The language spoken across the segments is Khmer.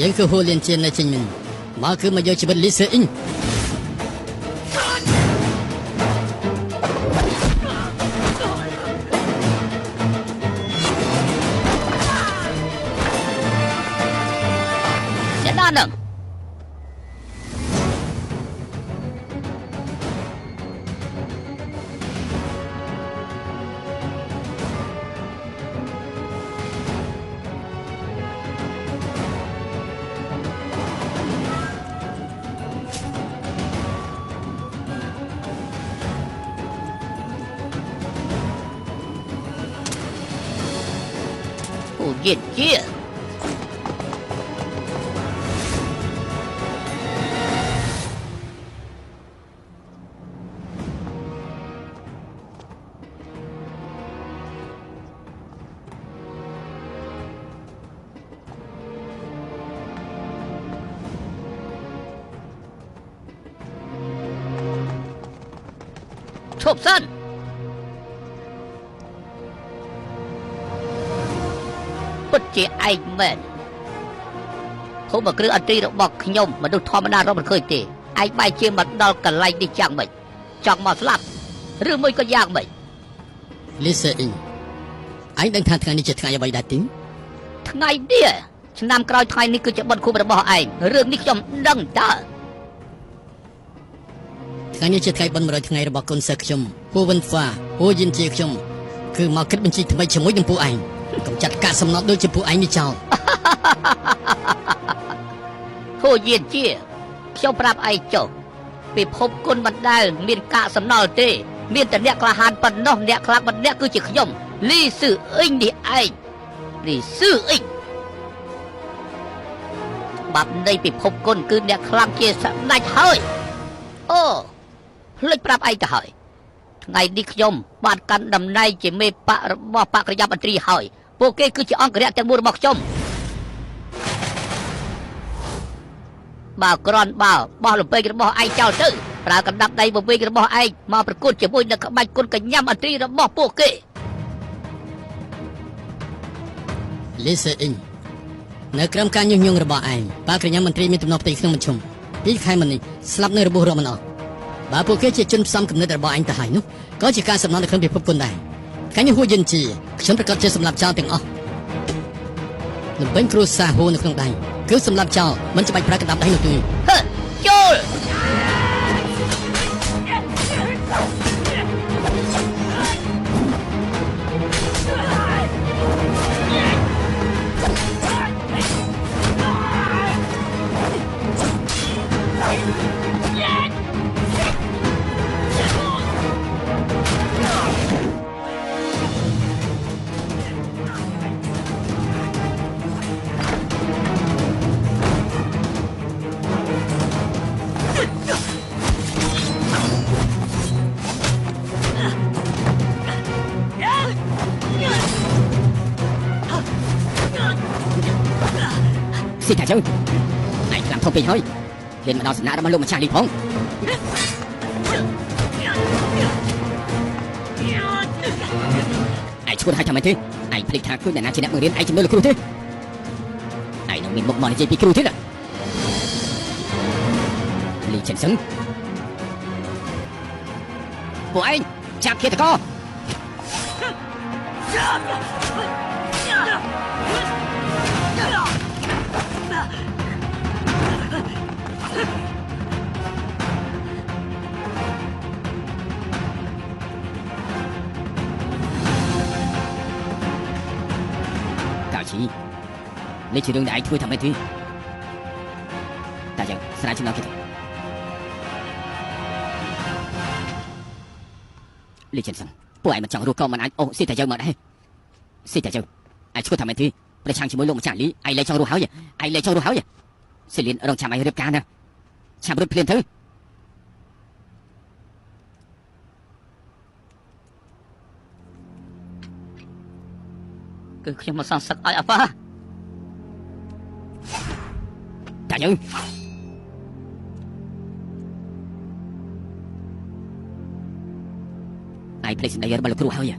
យើងគឺហួលៀនជានៅចេញមិនមកគឺមកយកជីវិតលីសឺអ៊ីងអ្នកណានឹងអូយេជាឈប់សិនពិតជាឯងមែនភូមិគ្រឿងអន្តរីរបស់ខ្ញុំមនុស្សធម្មតារកមិនឃើញទេឯងបែរជាមកដល់កន្លែងនេះយ៉ាងម៉េចចង់មកស្លាប់ឬមួយក៏យ៉ាងម៉េច លីសឺអ៊ីងអញដឹងថាថ្ងៃនេះជាថ្ងៃអ្វីដែរទីថ្ងៃនេះឆ្នាំក្រោយថ្ងៃនេះគឺជាបុណ្យខួបរបស់ឯងរឿងនេះខ្ញុំដឹងតើ ថ្ងៃនេះជាថ្ងៃបិណ្ឌ100ថ្ងៃរបស់កូនសិស្សខ្ញុំពូវិនហ្វាពូយិនជាខ្ញុំគឺមកគិតបញ្ជីថ្មីជាមួយនឹងពូឯងកុំចាត់ការសំណត់ដូចជាពូឯងនេះចោល ហូយៀនជាខ្ញុំប្រាប់ឯងចុះពិភពគុណមិនដែលមានកាកសំណល់ទេមានតែអ្នកក្លាហានប៉ុណ្ណោះអ្នកខ្លាំងម្នាក់គឺជាខ្ញុំលីស៊ឺអ៊ីងនេះឯងលីស៊ឺអ៊ីងបាត់នៃពិភពគុណគឺអ្នកខ្លាំងជាស្ដេចហើយអូភ្លេចប្រាប់ឯងទៅហើយថ្ងៃនេះខ្ញុំបានកាន់តំណែងជាមេបករបស់បកក្រយ៉ាប់អន្ត្រីហើយពួកគេគឺជាអង្គរៈទាំងមូលរបស់ខ្ញុំបើក្រនបើបោះលំពេករបស់ឯងចោលទៅប្រើកណ្ដាប់ដៃវវិញរបស់ឯងមកប្រកួតជាមួយនឹងក្បាច់គុណកញ្ញាំអន្ត្រីរបស់ពួកគេ លីសឺអ៊ីងនៅក្រោមការញុះញង់របស់ឯងបាក្រញ្ញាមន្ត្រីមានទំនាស់ផ្ទៃក្នុងមជ្ឈុំ2ខែមុននេះស្លាប់នៅរបួសរាប់មិនអស់បើពួកគេជាជនផ្សំគំនិតរបស់ឯងទៅហើយនោះក៏ជាការសំណល់នៅក្នុងពិភពគុណដែរថ្ងៃនេះហួយិនជាខ្ញុំប្រកាសជាសម្លាប់ចោលទាំងអស់លំពេញគ្រួសារហួរនៅក្នុងដៃគឺសម្លាប់ចោលមិនច្បាច់ប្រើកណ្ដាប់ដៃនោះទេ ហឺចូល ស៊ីតាជើឯងខ្លាំងធំពេកហើយលៀនមកដល់សំណាក់របស់លោកម្ចាស់លីផងឯងឈួតហើយថាម៉េចទេឯងភ្លេចថាខ្លួនអ្នកណាជាអ្នកបង្រៀនឯងជំនួសលោកគ្រូទេឯងនឹងមានមុខមកនិយាយពីគ្រូទៀតលីចិនសឹងពួកឯងចាប់ឃាតករនេះជារឿងដែលឯងធ្វើថាម៉េចទេតែយ៉ាងស្រាវជ្រាវគេលីចិនសឹងពួកឯងមិនចង់រស់ក៏មិនអាចអូស៊ីតែយើងមកដែរស៊ីតែយើងឯងឈួតថាម៉េចទេប្រឆាំងជាមួយលោកម្ចាស់លីឯងលែងចង់រស់ហើយឯងលែងចង់រស់ហើយសិលៀនរងចាំឯងរៀបការណាឆាប់រត់ភ្លាមទៅគឺខ្ញុំមកសងសឹកឲ្យអាប៉ាតែយើងឯងភ្លេចសម្ដីរបស់លោកគ្រូហើយ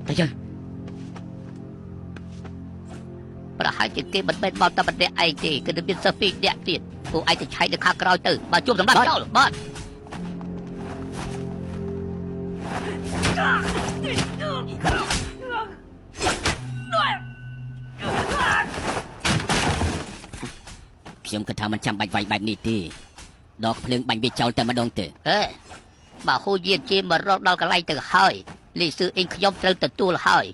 ទៅចឹង ប្រហែលជាគេមិនមែនមកតែម្នាក់ឯងទេគឺនឹងមានសិស្សពីរនាក់ទៀតពួកឯងទៅឆៃនៅខាងក្រោយទៅបើជួបសម្រាប់ចោលបាទ ខ្ញុំគិតថាមិនចាំបាច់វាយបែបនេះទេដកភ្លើងបាញ់វាចោលតែម្ដងទៅ ហេបើហូយានជាមករកដល់កន្លែងទៅហើយលីស៊ឺអ៊ីងខ្ញុំត្រូវទទួលហើយ